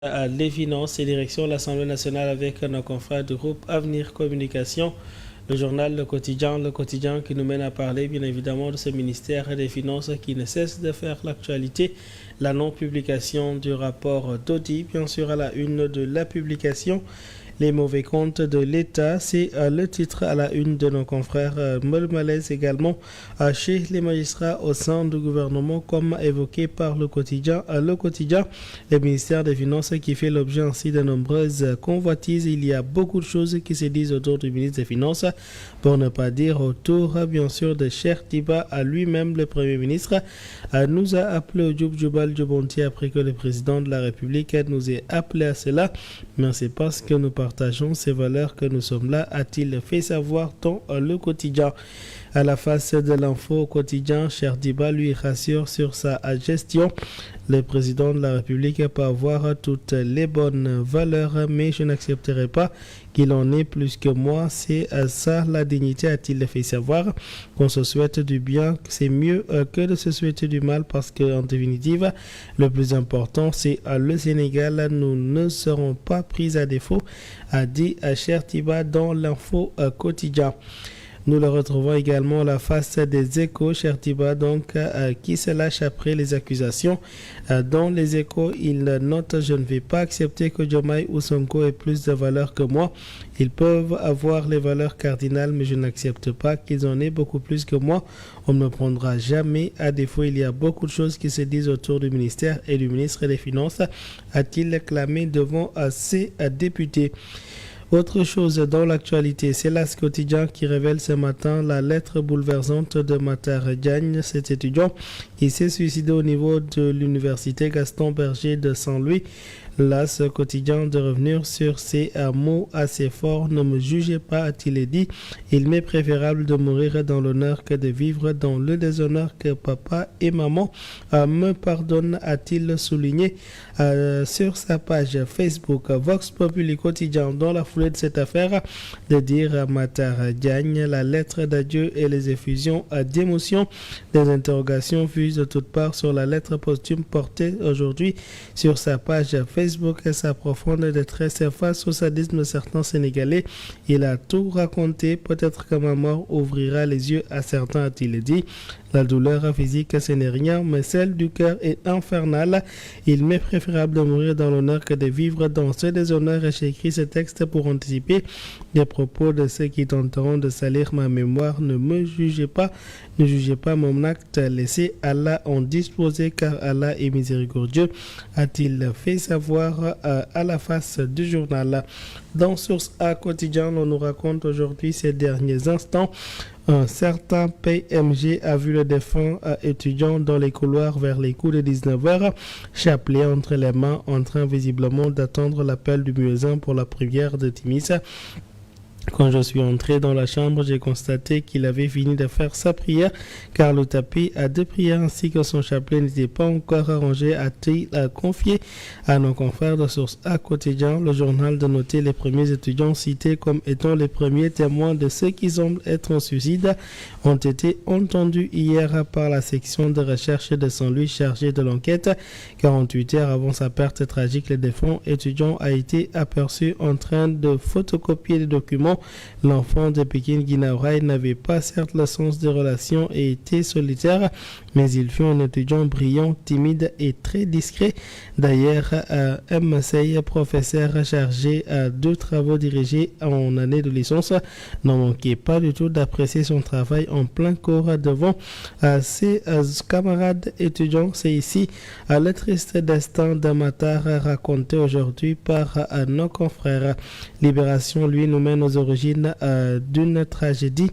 Les finances et direction de l'Assemblée nationale avec nos confrères du groupe Avenir Communication, le journal Le Quotidien qui nous mène à parler bien évidemment de ce ministère des Finances qui ne cesse de faire l'actualité. La non-publication du rapport d'Audi, bien sûr à la une de la publication. Les mauvais comptes de l'État, c'est le titre à la une de nos confrères. Malaise également chez les magistrats au sein du gouvernement, comme évoqué par le quotidien. Le ministère des Finances qui fait l'objet ainsi de nombreuses convoitises. Il y a beaucoup de choses qui se disent autour du ministre des Finances, pour ne pas dire autour, bien sûr, de Cheikh Diba à lui-même, le Premier ministre. Nous a appelé au Djoubal Djoubonti après que le président de la République nous ait appelé à cela. Mais c'est parce que nous partageons ces valeurs que nous sommes là, a-t-il fait savoir dans le quotidien. À la face de l'info au quotidien, Cheikh Diba lui rassure sur sa gestion. Le président de la République peut avoir toutes les bonnes valeurs, mais je n'accepterai pas qu'il en ait plus que moi. C'est ça la dignité, a-t-il fait savoir. Qu'on se souhaite du bien, c'est mieux que de se souhaiter du mal, parce qu'en définitive, le plus important, c'est le Sénégal. Nous ne serons pas pris à défaut, a dit Cheikh Diba dans l'info quotidien. Nous le retrouvons également à la face des Échos, Cheikh Diba, qui se lâche après les accusations. Dans les Échos, il note: je ne vais pas accepter que Diomaye ou Sonko aient plus de valeurs que moi. Ils peuvent avoir les valeurs cardinales, mais je n'accepte pas qu'ils en aient beaucoup plus que moi. On ne me prendra jamais à défaut. Il y a beaucoup de choses qui se disent autour du ministère et du ministre des Finances, a-t-il clamé devant ses députés. Autre chose dans l'actualité, c'est l'As quotidien qui révèle ce matin la lettre bouleversante de Matar Diagne, cet étudiant qui s'est suicidé au niveau de l'université Gaston Berger de Saint-Louis. L'As quotidien de revenir sur ces mots assez forts: ne me jugez pas, a-t-il dit. Il m'est préférable de mourir dans l'honneur que de vivre dans le déshonneur. Que papa et maman me pardonnent, a-t-il souligné sur sa page Facebook. Vox Populi quotidien, dans la foulée de cette affaire, de dire à Matar Diagne la lettre d'adieu et les effusions d'émotion. Des interrogations fusent de toutes parts sur la lettre posthume portée aujourd'hui sur sa page Facebook et sa profonde détresse face au sadisme de certains Sénégalais. Il a tout raconté. Peut-être que ma mort ouvrira les yeux à certains, a-t-il dit. La douleur physique, ce n'est rien, mais celle du cœur est infernale. Il m'est préférable de mourir dans l'honneur que de vivre dans ce déshonneur. J'ai écrit ce texte pour anticiper des propos de ceux qui tenteront de salir ma mémoire. Ne me jugez pas, ne jugez pas mon acte. Laissez Allah en disposer, car Allah est miséricordieux, a-t-il fait savoir à la face du journal. Dans Source A quotidien, on nous raconte aujourd'hui ces derniers instants. Un certain PMG a vu le défunt étudiant dans les couloirs vers les coups de 19h, chapelet entre les mains, en train visiblement d'attendre l'appel du muezzin pour la prière de Timis. Quand je suis entré dans la chambre, j'ai constaté qu'il avait fini de faire sa prière, car le tapis à deux prières ainsi que son chapelet n'était pas encore arrangé, a-t-il confié à nos confrères de Source A quotidien. Le journal de noter les premiers étudiants cités comme étant les premiers témoins de ceux qui semblent être en suicide ont été entendus hier par la section de recherche de Saint-Louis chargée de l'enquête. 48 heures avant sa perte tragique, le défunt étudiant a été aperçu en train de photocopier des documents. L'enfant de Pékin Guinaouraï n'avait pas certes le sens des relations et était solitaire, mais il fut un étudiant brillant, timide et très discret. D'ailleurs, M. Sey, professeur chargé de travaux dirigés en année de licence, n'en manquait pas du tout d'apprécier son travail en plein cours devant ses camarades étudiants. C'est ici le triste destin de Matar raconté aujourd'hui par nos confrères. Libération, lui, nous mène aux origines d'une tragédie.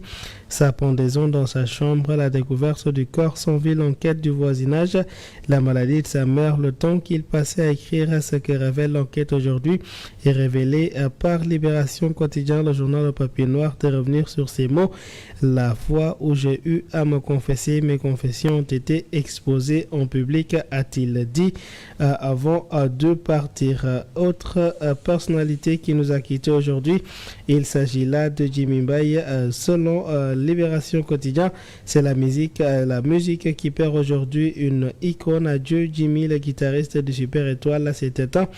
Sa pendaison dans sa chambre, la découverte du corps sans vie, l'enquête du voisinage, la maladie de sa mère, le temps qu'il passait à écrire ce que révèle l'enquête aujourd'hui est révélé par Libération quotidien, le journal au papier noir, de revenir sur ces mots. La fois où j'ai eu à me confesser, mes confessions ont été exposées en public, a-t-il dit avant de partir. Autre personnalité qui nous a quittés aujourd'hui, il s'agit là de Jimmy Mbaye. Selon Libération Quotidien, c'est la musique qui perd aujourd'hui une icône. Adieu Jimmy, le guitariste du Super Étoile, s'est éteint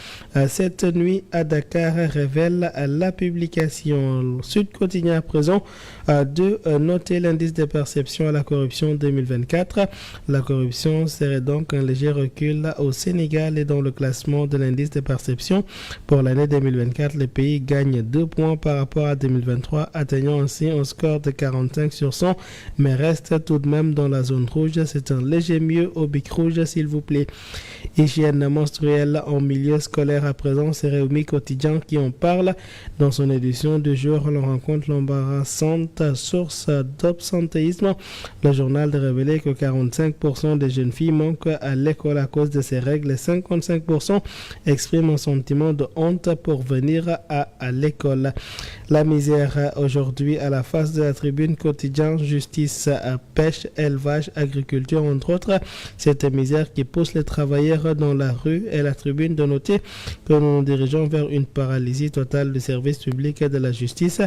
cette nuit à Dakar, révèle la publication. Sud Quotidien à présent de noter l'indice de perception à la corruption 2024. La corruption serait donc un léger recul au Sénégal et dans le classement de l'indice de perception pour l'année 2024, le pays gagne 2 points par rapport à 2023, atteignant ainsi un score de 45 sur 100, mais reste tout de même dans la zone rouge. C'est un léger mieux au bic rouge, s'il vous plaît. Hygiène menstruelle en milieu scolaire à présent, c'est Réumi Quotidien qui en parle. Dans son édition du jour, on rencontre l'embarrassante source d'absentéisme. Le journal de révélé que 45% des jeunes filles manquent à l'école à cause de ces règles et 55% expriment un sentiment de honte pour venir à l'école. La misère aujourd'hui à la face de la tribune quotidien, justice, pêche, élevage, agriculture entre autres. Cette misère qui pousse les travailleurs dans la rue et la tribune de noter que nous nous dirigeons vers une paralysie totale du service public et de la justice.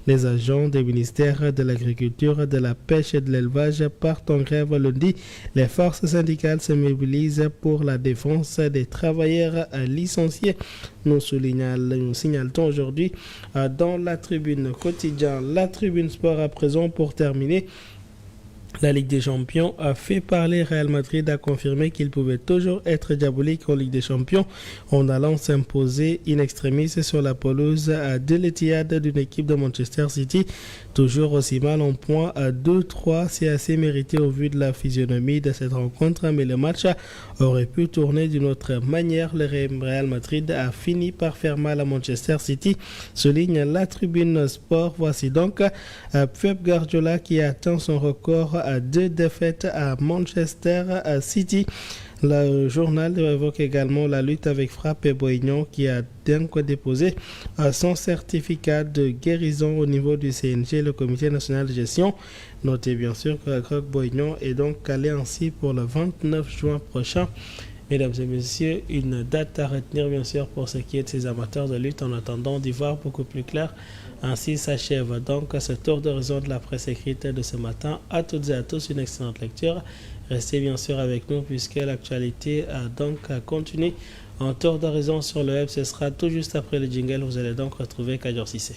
Les agents des ministères de l'agriculture, de la pêche et de l'élevage partent en grève lundi. Les forces syndicales se mobilisent pour la défense des travailleurs licenciés. Nous signalons aujourd'hui dans la tribune quotidien, la tribune sport à présent pour terminer. La Ligue des Champions a fait parler. Real Madrid a confirmé qu'il pouvait toujours être diabolique en Ligue des Champions en allant s'imposer in extremis sur la pelouse de l'Etihad d'une équipe de Manchester City. Toujours aussi mal en point à 2-3, c'est assez mérité au vu de la physionomie de cette rencontre, mais le match aurait pu tourner d'une autre manière. Le Real Madrid a fini par faire mal à Manchester City, souligne la tribune sport. Voici donc Pep Guardiola qui atteint son record à 2 défaites à Manchester City. Le journal évoque également la lutte avec Frappe et Boignon qui a donc déposé son certificat de guérison au niveau du CNG, le Comité national de gestion. Notez bien sûr que Croc Boignon est donc calé ainsi pour le 29 juin prochain. Mesdames et messieurs, une date à retenir bien sûr pour ce qui est de ces amateurs de lutte en attendant d'y voir beaucoup plus clair. Ainsi s'achève donc ce tour d'horizon de la presse écrite de ce matin. À toutes et à tous, une excellente lecture. Restez bien sûr avec nous puisque l'actualité a donc continué en tour d'horizon sur le web. Ce sera tout juste après le jingle. Vous allez donc retrouver Kajor Sissé.